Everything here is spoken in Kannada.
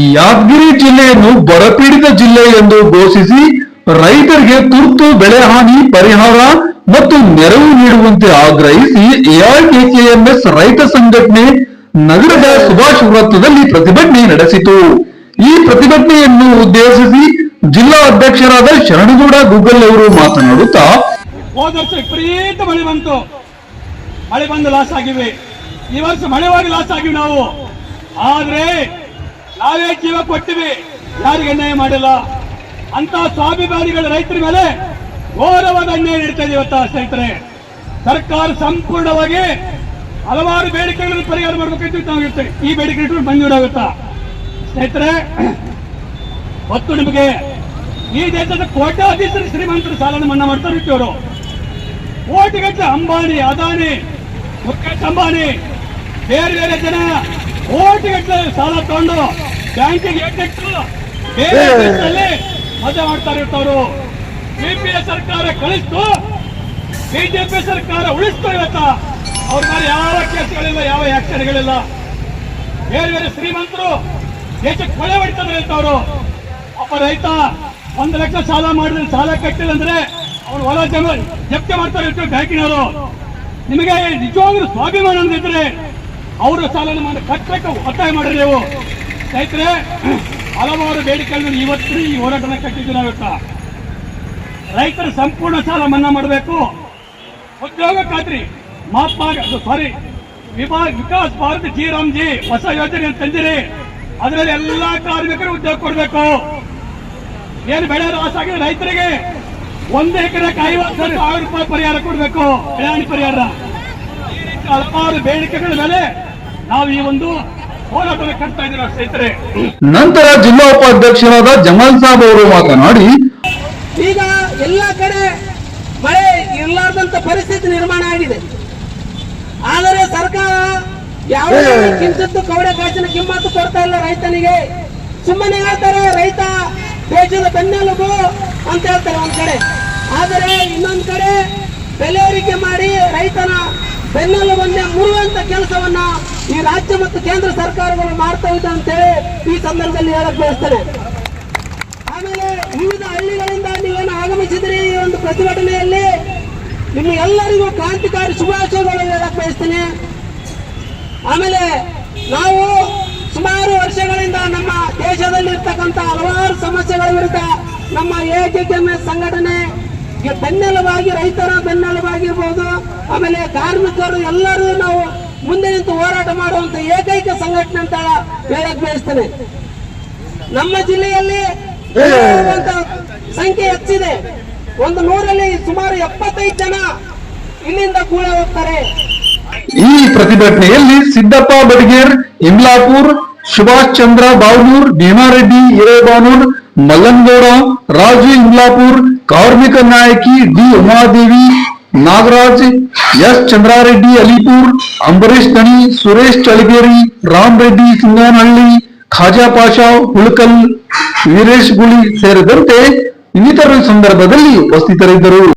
ಈ ಯಾದಗಿರಿ ಜಿಲ್ಲೆಯನ್ನು ಬರಪೀಡಿತ ಜಿಲ್ಲೆ ಎಂದು ಘೋಷಿಸಿ ರೈತರಿಗೆ ತುರ್ತು ಬೆಳೆ ಹಾನಿ ಪರಿಹಾರ ಮತ್ತು ನೆರವು ನೀಡುವಂತೆ ಆಗ್ರಹಿಸಿ ಎಐಕೆಕೆಎಂಎಸ್ ರೈತ ಸಂಘಟನೆ ನಗರದ ಸುಭಾಷ್ ವೃತ್ತದಲ್ಲಿ ಪ್ರತಿಭಟನೆ ನಡೆಸಿತು. ಈ ಪ್ರತಿಭಟನೆಯನ್ನು ಉದ್ದೇಶಿಸಿ ಜಿಲ್ಲಾ ಅಧ್ಯಕ್ಷರಾದ ಶರಣಗೌಡ ಗೂಗಲ್ ಅವರು ಮಾತನಾಡುತ್ತಾ, ಹೋದ ವರ್ಷ ವಿಪರೀತ ಮಳೆ ಬಂದು ಲಾಸ್ ಆಗಿವೆ. ಈ ವರ್ಷ ಮಳೆವಾಗಿ ಲಾಸ್ ಆಗಿವಿ ನಾವು. ಆದ್ರೆ ನಾವೇ ಜೀವ ಕೊಟ್ಟಿವಿ, ಯಾರಿಗೆ ಅನ್ಯಾಯ ಮಾಡಿಲ್ಲ. ಅಂತ ಸ್ವಾಭಿಮಾನಿಗಳ ರೈತರ ಮೇಲೆ ಘೋರವಾದ ಅನ್ಯಾಯ ನಡೀತಾ ಇದೆ ಇವತ್ತ. ಸ್ನೇಹಿತರೆ, ಸರ್ಕಾರ ಸಂಪೂರ್ಣವಾಗಿ ಹಲವಾರು ಬೇಡಿಕೆಗಳನ್ನು ಪರಿಹಾರ ಮಾಡಬೇಕಿತ್ತು. ಈ ಬೇಡಿಕೆ ಮಂಜೂರಾಗುತ್ತಾ ಸ್ನೇಹಿತರೆ? ಮತ್ತು ನಿಮಗೆ ಈ ದೇಶದ ಕೋಟ್ಯಾಧೀಶರು ಶ್ರೀಮಂತರು ಸಾಲವನ್ನು ಮನ್ನಾ ಮಾಡ್ತಾರೆ ಇವರು. ಕೋಟಿಗಟ್ಟಲೆ ಅಂಬಾನಿ, ಅದಾನಿ, ಮುಖೇಶ್ ಅಂಬಾನಿ, ಬೇರೆ ಬೇರೆ ಜನ ಕೋಟಿಗಟ್ಟಲೆ ಸಾಲ ತಗೊಂಡು ಬ್ಯಾಂಕಿಗೆ ಏಟಿಟ್ಟು ಬೇರೆ ದೇಶದಲ್ಲಿ ಮಜಾ ಮಾಡ್ತಾ ಇರ್ತವರು. ಯುಪಿಎ ಸರ್ಕಾರ ಕಳಿಸ್ತು, ಬಿಜೆಪಿ ಸರ್ಕಾರ ಉಳಿಸ್ತು. ಇವತ್ತ ಅವ್ರ ಮೇಲೆ ಯಾವ ಕೇಸ್ಗಳಿಲ್ಲ, ಯಾವ ಆಕ್ಷನ್ಗಳಿಲ್ಲ. ಬೇರೆ ಬೇರೆ ಶ್ರೀಮಂತರು ದೇಶಕ್ಕೆ ಕೊಳೆ ಹೊಡಿತಾರೆ ಅಂತವ್ರು. ಒಬ್ಬ ರೈತ 1 ಲಕ್ಷ ಸಾಲ ಮಾಡಿದ್ರೆ ಸಾಲ ಕಟ್ಟಿಲ್ಲ ಅಂದ್ರೆ ಅವ್ರು ಹೊಲ ಜಪ್ತಿ ಮಾಡ್ತಾರೆ ಬ್ಯಾಂಕಿನವರು. ನಿಮಗೆ ನಿಜವಾಗ್ಲೂ ಸ್ವಾಭಿಮಾನ ಅಂದಿದ್ರೆ ಅವರು ಸಾಲನ ಕಟ್ಟಬೇಕು, ಒತ್ತಾಯ ಮಾಡ್ರಿ ನೀವು. ರೈತರೆ, ಹಲವಾರು ಬೇಡಿಕೆಗಳನ್ನು ಇವತ್ತು ಈ ಹೋರಾಟನ ಕಟ್ಟಿದ್ದೀವಿ ನಾವಿತ್ತ. ರೈತರ ಸಂಪೂರ್ಣ ಸಾಲ ಮನ್ನಾ ಮಾಡಬೇಕು. ಉದ್ಯೋಗ ಖಾತ್ರಿ ವಿಕಾಸ್ ಭಾರತ್ ಜಿ ಹೊಸ ಯೋಜನೆ ತಂದಿರಿ. ಅದರಲ್ಲಿ ಎಲ್ಲಾ ಕಾರ್ಮಿಕರು ಉದ್ಯೋಗ ಕೊಡಬೇಕು. ಏನು ಬೆಳೆ ಲಾಸ್ ಆಗಿದೆ ರೈತರಿಗೆ 1 ಎಕರೆಗೆ 50,000 ರೂಪಾಯಿ ಪರಿಹಾರ ಕೊಡಬೇಕು, ಬೆಳೆ ಪರಿಹಾರ. ಈ ರೀತಿ ಹಲವಾರು ಬೇಡಿಕೆಗಳ ಮೇಲೆ ನಾವು ಈ ಒಂದು ಹೋರಾಟವನ್ನು ಕಟ್ತಾ ಇದ್ದೀವಿ ಸ್ನೇಹಿತರೆ. ನಂತರ ಜಿಲ್ಲಾ ಉಪಾಧ್ಯಕ್ಷರಾದ ಜಮಾಲ್ ಸಾಬ್ ಅವರು ಮಾತನಾಡಿ, ಈಗ ಎಲ್ಲ ಕಡೆ ಮಳೆ ಇರಲಾರ್ದಂತ ಪರಿಸ್ಥಿತಿ ನಿರ್ಮಾಣ ಆಗಿದೆ. ಆದರೆ ಸರ್ಕಾರ ಯಾವುದೇ ಕಿಂಚಿತ್ತು ಕವಡೆ ಕಾಸಿನ ಕಿಮ್ಮತ್ತು ಕೊಡ್ತಾ ಇಲ್ಲ ರೈತನಿಗೆ. ಸುಮ್ಮನೆ ಹೇಳ್ತಾರೆ ರೈತ ದೇಶದ ಬೆನ್ನೆಲುಬು ಅಂತ ಹೇಳ್ತಾರೆ ಒಂದ್ ಕಡೆ. ಆದರೆ ಇನ್ನೊಂದ್ ಕಡೆ ಬೆಲೆ ಏರಿಕೆ ಮಾಡಿ ರೈತನ ಬೆನ್ನೆಲುಬನ್ನೇ ಮುರಿಯುವಂತ ಕೆಲಸವನ್ನ ಈ ರಾಜ್ಯ ಮತ್ತು ಕೇಂದ್ರ ಸರ್ಕಾರಗಳು ಮಾಡ್ತಾ ಇದೆ ಅಂತೇಳಿ ಈ ಸಂದರ್ಭದಲ್ಲಿ ಹೇಳಕ್ ಬಯಸ್ತೇನೆ. ಆಮೇಲೆ ವಿವಿಧ ಹಳ್ಳಿಗಳಿಂದ ನೀವೇನು ಆಗಮಿಸಿದ್ರಿ ಈ ಒಂದು ಪ್ರತಿಭಟನೆಯಲ್ಲಿ, ನಿಮ್ಗೆಲ್ಲರಿಗೂ ಕ್ರಾಂತಿಕಾರಿ ಶುಭಾಶಯಗಳು ಹೇಳಕ್ ಬಯಸ್ತೇನೆ. ಆಮೇಲೆ ನಾವು ಸುಮಾರು ವರ್ಷಗಳಿಂದ ನಮ್ಮ ದೇಶದಲ್ಲಿ ಇರ್ತಕ್ಕಂಥ ಹಲವಾರು ಸಮಸ್ಯೆಗಳ ವಿರುದ್ಧ ನಮ್ಮ ಎಐಕೆಕೆಎಂಎಸ್ ಸಂಘಟನೆ ಬೆನ್ನೆಲುಬಾಗಿ, ರೈತರ ಬೆನ್ನೆಲುಬಾಗಿರ್ಬೋದು, ಆಮೇಲೆ ಕಾರ್ಮಿಕರು ಎಲ್ಲರೂ ನಾವು ಮುಂದೆ ನಿಂತು ಹೋರಾಟ ಮಾಡುವಂತ ಏಕೈಕ ಸಂಘಟನೆ ಅಂತ ಹೇಳಕ್ ಬಯಸ್ತೇನೆ. ನಮ್ಮ ಜಿಲ್ಲೆಯಲ್ಲಿ ಸಂಖ್ಯೆ ಹೆಚ್ಚಿದೆ. ಒಂದು 100ರಲ್ಲಿ ಸುಮಾರು 75 ಜನ ಇಲ್ಲಿಂದ ಕೂಳೆ ಹೋಗ್ತಾರೆ. ಈ ಪ್ರತಿಭಟನೆಯಲ್ಲಿ ಸಿದ್ದಪ್ಪ ಬಡಗೇರ್, ಇಮ್ಲಾಪುರ್, ಸುಭಾಷ್ ಚಂದ್ರ ಬಾವನೂರ್, ಭೀಮಾರೆಡ್ಡಿ ಹಿರೇಬಾನೂರ್, ಮಲ್ಲನಗೌಡ, ರಾಜು ಇಮ್ಲಾಪುರ್, ಕಾರ್ಮಿಕ ನಾಯಕಿ ಡಿ ಉಮಾದೇವಿ, ನಾಗರಾಜ್, ಎಸ್ ಚಂದ್ರಾರೆಡ್ಡಿ ಅಲಿಪುರ್, ಅಂಬರೀಶ್ ದಣಿ, ಸುರೇಶ್ ಚಳಗೇರಿ, ರಾಮ್ ರೆಡ್ಡಿ ಸಿಂಗನಹಳ್ಳಿ, ಖಾಜಾ ಪಾಷಾ ಹುಳಕಲ್, ವೀರೇಶ್ ಗುಳಿ ಸೇರಿದಂತೆ ಇನ್ನಿತರ ಸಂದರ್ಭದಲ್ಲಿ ಉಪಸ್ಥಿತರಿದ್ದರು.